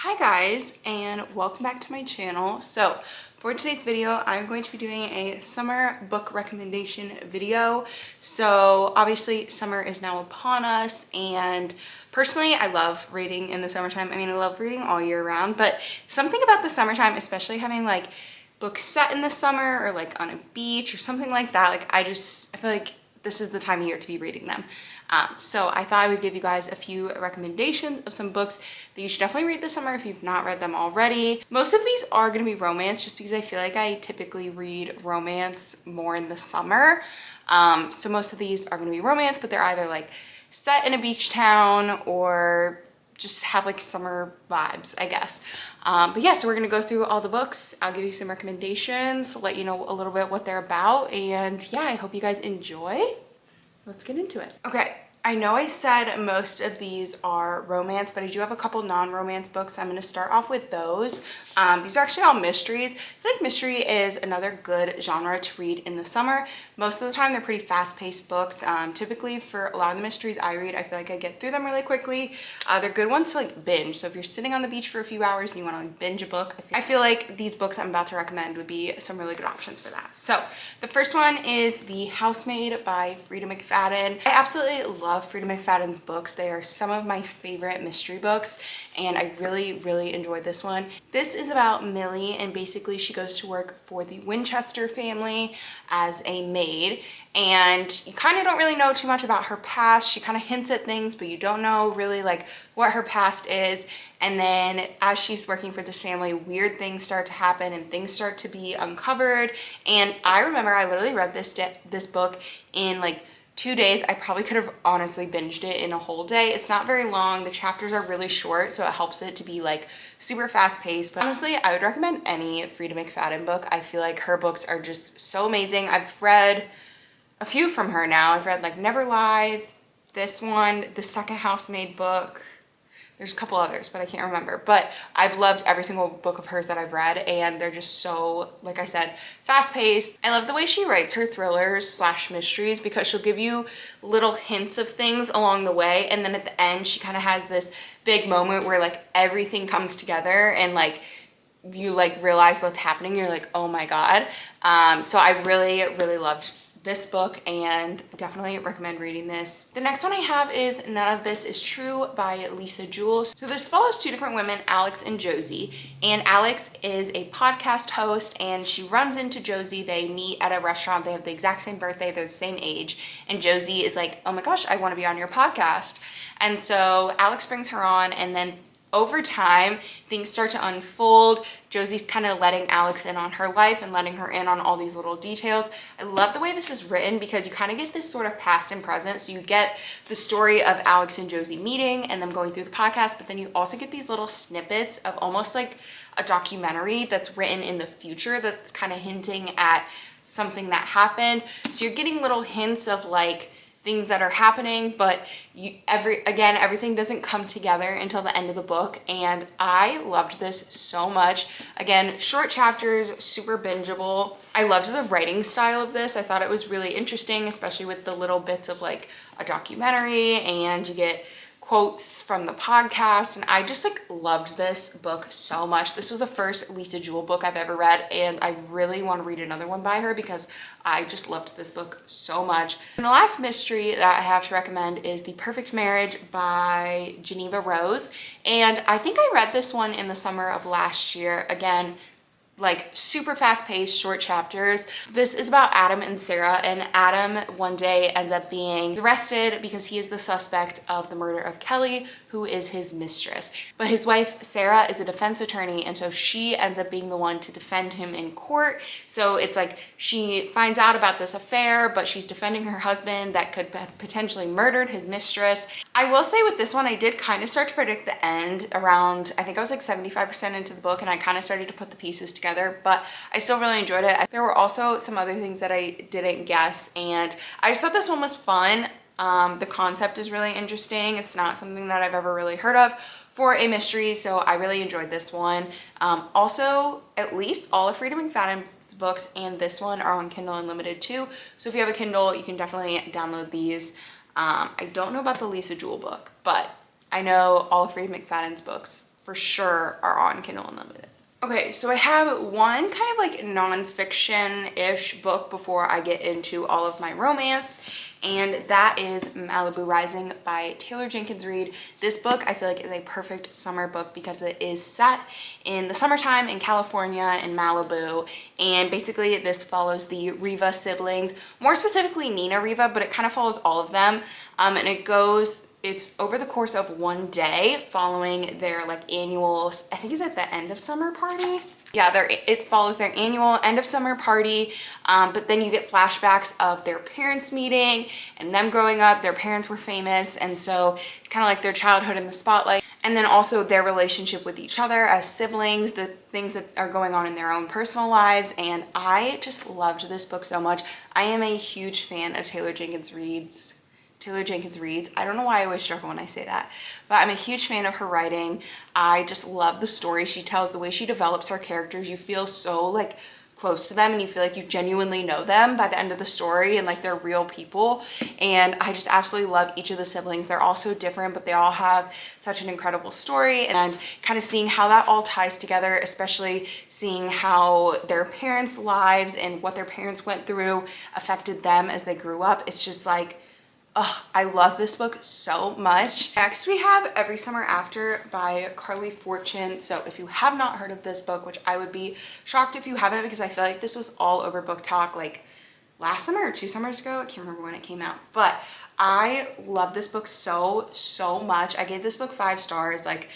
Hi guys, and welcome back to my channel. So for today's video, I'm going to be doing a summer book recommendation video. So obviously summer is now upon us, and personally I love reading in the summertime. I mean, I love reading all year round, but something about the summertime, especially having like books set in the summer or like on a beach or something like that, like I feel like this is the time of year to be reading them. So I thought I would give you guys a few recommendations of some books that you should definitely read this summer if you've not read them already. Most of these are going to be romance, just because I feel like I typically read romance more in the summer. So most of these are going to be romance, but they're either like set in a beach town or just have like summer vibes, I guess. But yeah, so we're gonna go through all the books. I'll give you some recommendations, let you know a little bit what they're about, and yeah, I hope you guys enjoy. Let's get into it. Okay, I know I said most of these are romance, but I do have a couple non-romance books. So I'm gonna start off with those. These are actually all mysteries. I feel like mystery is another good genre to read in the summer. Most of the time they're pretty fast-paced books. Typically for a lot of the mysteries I read, I feel like I get through them really quickly. They're good ones to like binge. So if you're sitting on the beach for a few hours and you wanna like binge a book, I feel like these books I'm about to recommend would be some really good options for that. So the first one is The Housemaid by Freida McFadden. I absolutely love Freida McFadden's books. They are some of my favorite mystery books, and I really enjoyed this one. This is about Millie, and basically she goes to work for the Winchester family as a maid, and you kind of don't really know too much about her past. She kind of hints at things, but you don't know really like what her past is. And then as she's working for this family, weird things start to happen and things start to be uncovered. And I remember I literally read this book in like 2 days. I probably could have honestly binged it in a whole day. It's not very long. The chapters are really short, so it helps it to be like super fast paced. But honestly, I would recommend any Freida McFadden book. I feel like her books are just so amazing. I've read a few from her now. I've read like Never Lie, this one, the second Housemaid book. There's a couple others, but I can't remember. But I've loved every single book of hers that I've read, and they're just so, like I said, fast-paced. I love the way she writes her thrillers slash mysteries, because she'll give you little hints of things along the way, and then at the end she kind of has this big moment where like everything comes together and like you like realize what's happening. You're like, oh my god. So I really loved this book and definitely recommend reading this. The next one I have is None of This Is True by Lisa Jewell. So this follows two different women, Alex and Josie, and Alex is a podcast host and she runs into Josie. They meet at a restaurant. They have the exact same birthday, they're the same age, and Josie is like, oh my gosh, I want to be on your podcast. And so Alex brings her on, and then over time, things start to unfold. Josie's kind of letting Alex in on her life and letting her in on all these little details. I love the way this is written because you kind of get this sort of past and present. So you get the story of Alex and Josie meeting and them going through the podcast, but then you also get these little snippets of almost like a documentary that's written in the future that's kind of hinting at something that happened. So you're getting little hints of like things that are happening, but everything doesn't come together until the end of the book, and I loved this so much. Again, short chapters, super bingeable. I loved the writing style of this. I thought it was really interesting, especially with the little bits of like a documentary, and you get quotes from the podcast, and I just like loved this book so much. This was the first Lisa Jewell book I've ever read, and I really want to read another one by her because I just loved this book so much. And the last mystery that I have to recommend is The Perfect Marriage by Geneva Rose, and I think I read this one in the summer of last year. Again, like super fast-paced short chapters. This is about Adam and Sarah, and Adam one day ends up being arrested because he is the suspect of the murder of Kelly, who is his mistress. But his wife Sarah is a defense attorney, and so she ends up being the one to defend him in court. So it's like she finds out about this affair, but she's defending her husband that could potentially murdered his mistress. I will say with this one, I did kind of start to predict the end around, I think I was like 75% into the book, and I kind of started to put the pieces together, but I still really enjoyed it. There were also some other things that I didn't guess, and I just thought this one was fun. The concept is really interesting. It's not something that I've ever really heard of for a mystery, so I really enjoyed this one. Also, at least all of Freida McFadden's books and this one are on Kindle Unlimited too, so if you have a Kindle, you can definitely download these. I don't know about the Lisa Jewell book, but I know all of Freida McFadden's books for sure are on Kindle Unlimited. Okay, so I have one kind of like non-fiction-ish book before I get into all of my romance, and that is Malibu Rising by Taylor Jenkins Reid. This book I feel like is a perfect summer book because it is set in the summertime in California in Malibu, and basically this follows the Riva siblings, more specifically Nina Riva, but it kind of follows all of them, and it's over the course of one day following their like annual, I think it's at the end of summer party. Yeah, it follows their annual end of summer party, but then you get flashbacks of their parents meeting and them growing up. Their parents were famous, and so it's kind of like their childhood in the spotlight. And then also their relationship with each other as siblings, the things that are going on in their own personal lives. And I just loved this book so much. I am a huge fan of Taylor Jenkins Reid's. I don't know why I always struggle when I say that, but I'm a huge fan of her writing. I just love the story she tells, the way she develops her characters. You feel so like close to them and you feel like you genuinely know them by the end of the story and like they're real people. And I just absolutely love each of the siblings. They're all so different, but they all have such an incredible story, and kind of seeing how that all ties together, especially seeing how their parents' lives and what their parents went through affected them as they grew up. It's just like, oh, I love this book so much. Next we have Every Summer After by Carly Fortune. So if you have not heard of this book, which I would be shocked if you haven't, because I feel like this was all over Book Talk like last summer or 2 summers ago. I can't remember when it came out, but I love this book so much. I gave this book 5 stars. Like,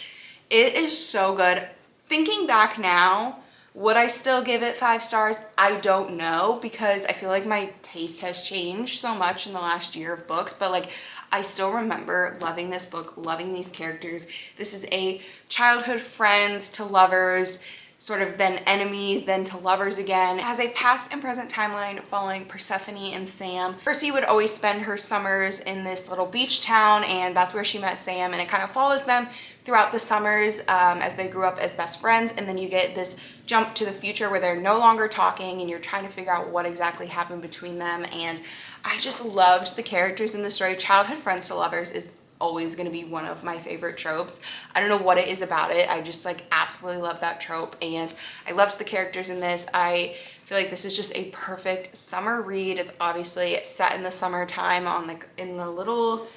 it is so good. Thinking back now, would I still give it 5 stars? I don't know, because I feel like my taste has changed so much in the last year of books, but like I still remember loving this book, loving these characters. This is a childhood friends to lovers, sort of then enemies, then to lovers again. It has a past and present timeline following Persephone and Sam. Percy would always spend her summers in this little beach town, and that's where she met Sam, and it kind of follows them throughout the summers as they grew up as best friends. And then you get this jump to the future where they're no longer talking and you're trying to figure out what exactly happened between them. And I just loved the characters in the story. Childhood friends to lovers is always going to be one of my favorite tropes. I don't know what it is about it. I just like absolutely love that trope, and I loved the characters in this. I feel like this is just a perfect summer read. It's obviously set in the summertime on like in the little,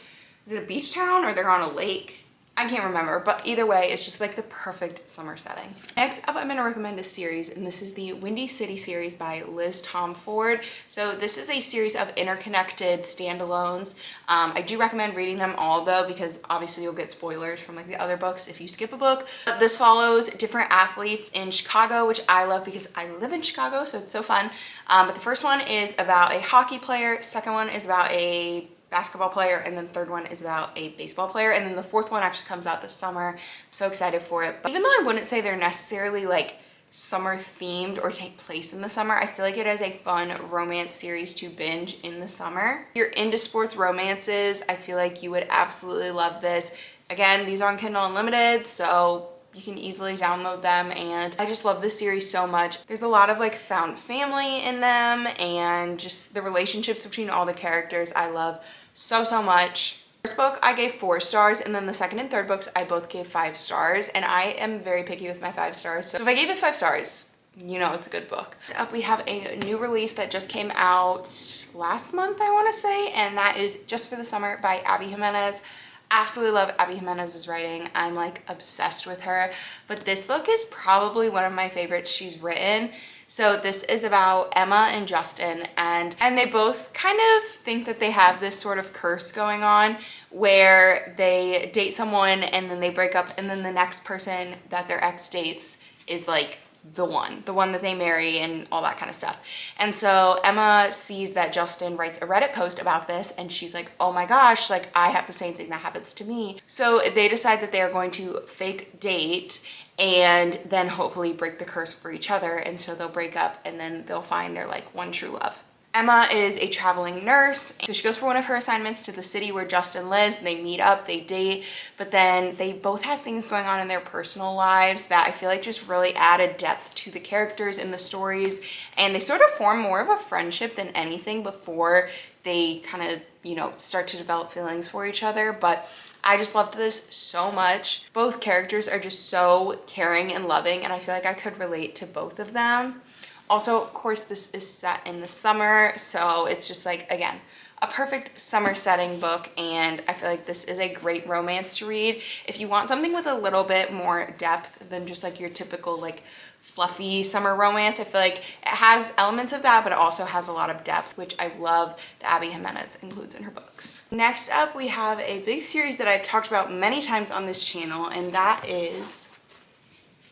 is it a beach town or they're on a lake? I can't remember, but either way, it's just like the perfect summer setting. Next up, I'm gonna recommend a series, and this is the Windy City series by Liz Tom Ford. So this is a series of interconnected standalones. I do recommend reading them all though, because obviously you'll get spoilers from like the other books if you skip a book. But this follows different athletes in Chicago, which I love because I live in Chicago, so it's so fun. But the first one is about a hockey player, second one is about a basketball player, and then the third one is about a baseball player, and then the fourth one actually comes out this summer. I'm so excited for it. But even though I wouldn't say they're necessarily like summer themed or take place in the summer, I feel like it is a fun romance series to binge in the summer. If you're into sports romances, I feel like you would absolutely love this. Again, these are on Kindle Unlimited, so you can easily download them, and I just love this series so much. There's a lot of like found family in them, and just the relationships between all the characters I love so much. First book I gave 4 stars, and then the second and third books I both gave 5 stars, and I am very picky with my 5 stars. So if I gave it 5 stars, you know it's a good book. Next up, we have a new release that just came out last month, I want to say, and that is Just for the Summer by Abby Jimenez. Absolutely love Abby Jimenez's writing. I'm like obsessed with her, but this book is probably one of my favorites she's written. So this is about Emma and Justin, and they both kind of think that they have this sort of curse going on where they date someone and then they break up, and then the next person that their ex dates is like the one that they marry and all that kind of stuff. And so Emma sees that Justin writes a Reddit post about this, and she's like, oh my gosh, like I have the same thing that happens to me. So they decide that they are going to fake date and then hopefully break the curse for each other. And so they'll break up, and then they'll find their like one true love. Emma is a traveling nurse, so she goes for one of her assignments to the city where Justin lives. They meet up, they date, but then they both have things going on in their personal lives that I feel like just really added depth to the characters in the stories, and they sort of form more of a friendship than anything before they kind of, you know, start to develop feelings for each other. But I just loved this so much. Both characters are just so caring and loving, and I feel like I could relate to both of them. Also, of course, this is set in the summer, so it's just like, again, a perfect summer setting book, and I feel like this is a great romance to read. If you want something with a little bit more depth than just like your typical like fluffy summer romance, I feel like it has elements of that, but it also has a lot of depth, which I love that Abby Jimenez includes in her books. Next up, we have a big series that I've talked about many times on this channel, and that is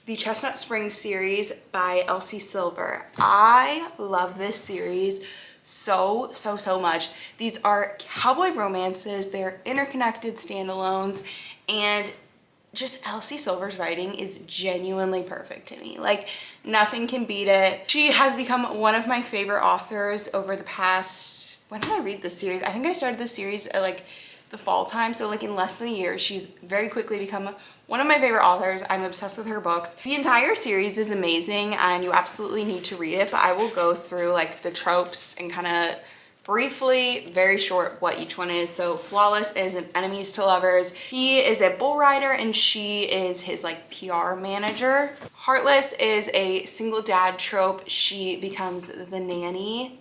the Chestnut Springs series by Elsie Silver. I love this series so much. These are cowboy romances, they're interconnected standalones, and just Elsie Silver's writing is genuinely perfect to me. Like, nothing can beat it. She has become one of my favorite authors over the past, when did I read this series? I think I started this series at like the fall time, so like in less than a year. She's very quickly become one of my favorite authors. I'm obsessed with her books. The entire series is amazing and you absolutely need to read it, but I will go through like the tropes and kind of briefly, very short, what each one is. So Flawless is an enemies to lovers. He is a bull rider and she is his like PR manager. Heartless is a single dad trope. She becomes the nanny.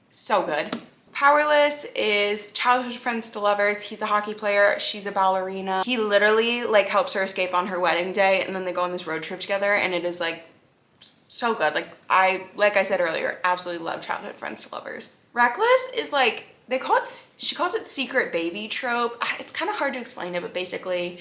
So good. Powerless is childhood friends to lovers. He's a hockey player, she's a ballerina. He literally like helps her escape on her wedding day, and then they go on this road trip together, and it is like so good. Like I said earlier, absolutely love childhood friends to lovers. Reckless is like, she calls it secret baby trope. It's kind of hard to explain it, but basically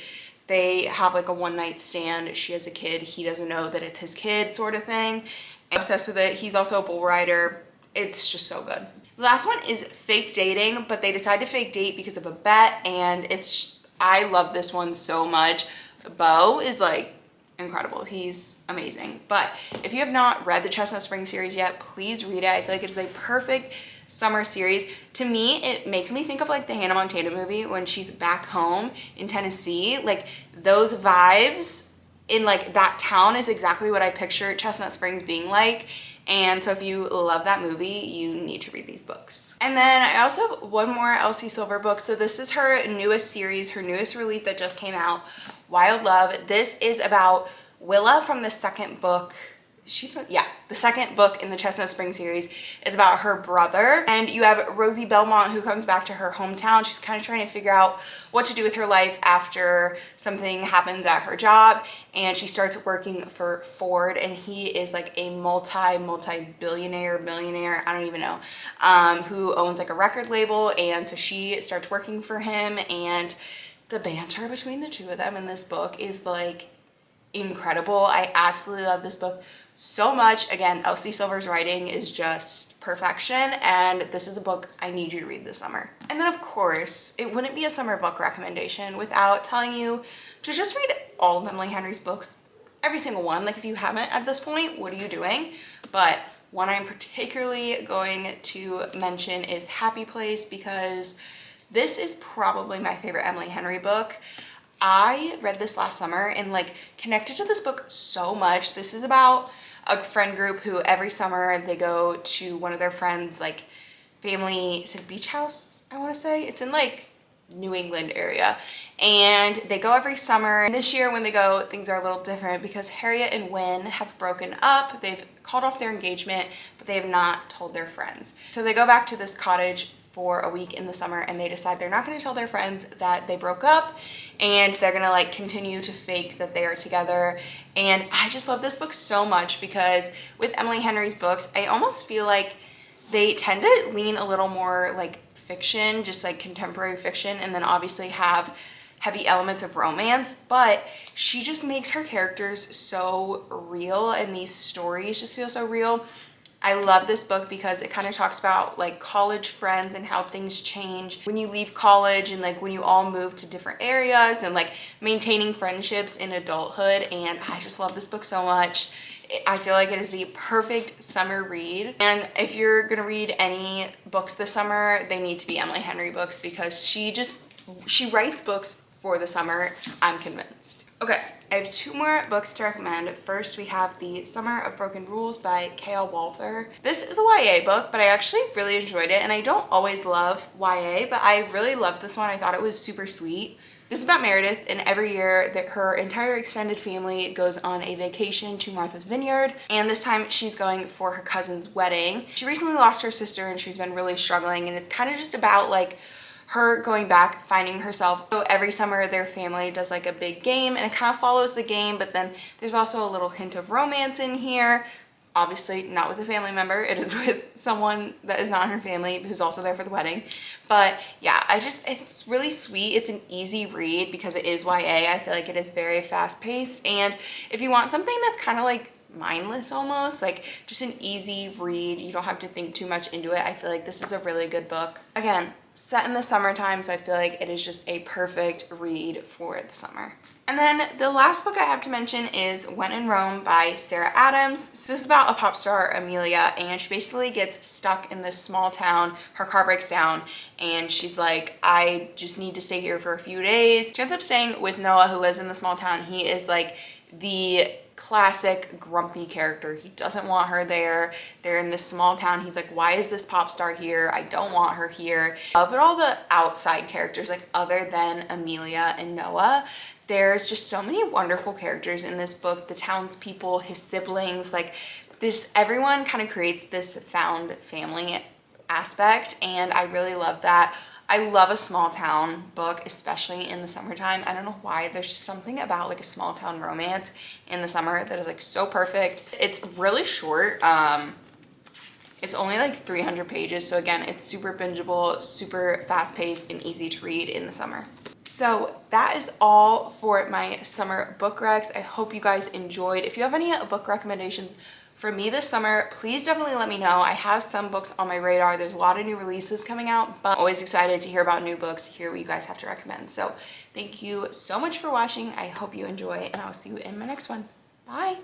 they have like a one night stand. She has a kid, he doesn't know that it's his kid, sort of thing. I'm obsessed with it. He's also a bull rider. It's just so good. The last one is fake dating, but they decide to fake date because of a bet, and I love this one so much. Beau is like incredible. He's amazing. But if you have not read the Chestnut Springs series yet, please read it. I feel like it's a perfect summer series. To me, it makes me think of like the Hannah Montana movie when she's back home in Tennessee. Like those vibes in like that town is exactly what I picture Chestnut Springs being like. And so if you love that movie, you need to read these books. And then I also have one more Elsie Silver book. So this is her newest series, her newest release that just came out, Wild Love. This is about Willa from the second book. The second book in the Chestnut Springs series. It's about her brother. And you have Rosie Belmont, who comes back to her hometown. She's kind of trying to figure out what to do with her life after something happens at her job. And she starts working for Ford, and he is like a multi-billionaire, millionaire, I don't even know, who owns like a record label. And so she starts working for him, and the banter between the two of them in this book is like incredible. I absolutely love this book so much. Again, Elsie Silver's writing is just perfection, and this is a book I need you to read this summer. And then of course, it wouldn't be a summer book recommendation without telling you to just read all of Emily Henry's books, every single one. Like if you haven't at this point, what are you doing? But one I'm particularly going to mention is Happy Place, because this is probably my favorite Emily Henry book. I read this last summer and like connected to this book so much. This is about a friend group who every summer they go to one of their friends' like family, is it beach house, I want to say? It's in like New England area, and they go every summer. And this year when they go, things are a little different because Harriet and Wynn have broken up. They've called off their engagement, but they have not told their friends. So they go back to this cottage for a week in the summer, and they decide they're not going to tell their friends that they broke up, and they're going to like continue to fake that they are together. And I just love this book so much because with Emily Henry's books, I almost feel like they tend to lean a little more like fiction, just like contemporary fiction, and then obviously have heavy elements of romance, but she just makes her characters so real, and these stories just feel so real. I love this book because it kind of talks about like college friends and how things change when you leave college, and like when you all move to different areas, and like maintaining friendships in adulthood. And I just love this book so much. I feel like it is the perfect summer read. And if you're gonna read any books this summer, they need to be Emily Henry books, because she writes books for the summer, I'm convinced. Okay, I have two more books to recommend. First, we have The Summer of Broken Rules by K.L. Walther. This is a YA book, but I actually really enjoyed it, and I don't always love YA, but I really loved this one. I thought it was super sweet. This is about Meredith, and every year that her entire extended family goes on a vacation to Martha's Vineyard, and this time she's going for her cousin's wedding. She recently lost her sister and she's been really struggling, and it's kind of just about like her going back, finding herself. So every summer their family does like a big game, and it kind of follows the game, but then there's also a little hint of romance in here. Obviously not with a family member, it is with someone that is not in her family who's also there for the wedding. But yeah, it's really sweet. It's an easy read because it is YA. I feel like it is very fast paced, and if you want something that's kind of like mindless almost, like just an easy read, you don't have to think too much into it, I feel like this is a really good book. Again, set in the summertime, so I feel like it is just a perfect read for the summer. And then the last book I have to mention is When in Rome by Sarah Adams. So this is about a pop star, Amelia, and she basically gets stuck in this small town. Her car breaks down and she's like, I just need to stay here for a few days. She ends up staying with Noah, who lives in the small town. He is like the classic grumpy character. He doesn't want her there. They're in this small town. He's like, why is this pop star here? I don't want her here. But all the outside characters, like other than Amelia and Noah, there's just so many wonderful characters in this book. The townspeople, his siblings, like this, everyone kind of creates this found family aspect, and I really love that. I love a small town book, especially in the summertime. I don't know why, there's just something about like a small town romance in the summer that is like so perfect. It's really short. It's only like 300 pages. So again, it's super bingeable, super fast paced, and easy to read in the summer. So that is all for my summer book recs. I hope you guys enjoyed. If you have any book recommendations for me this summer, please definitely let me know. I have some books on my radar. There's a lot of new releases coming out, but I'm always excited to hear about new books, hear what you guys have to recommend. So thank you so much for watching. I hope you enjoy, and I'll see you in my next one. Bye.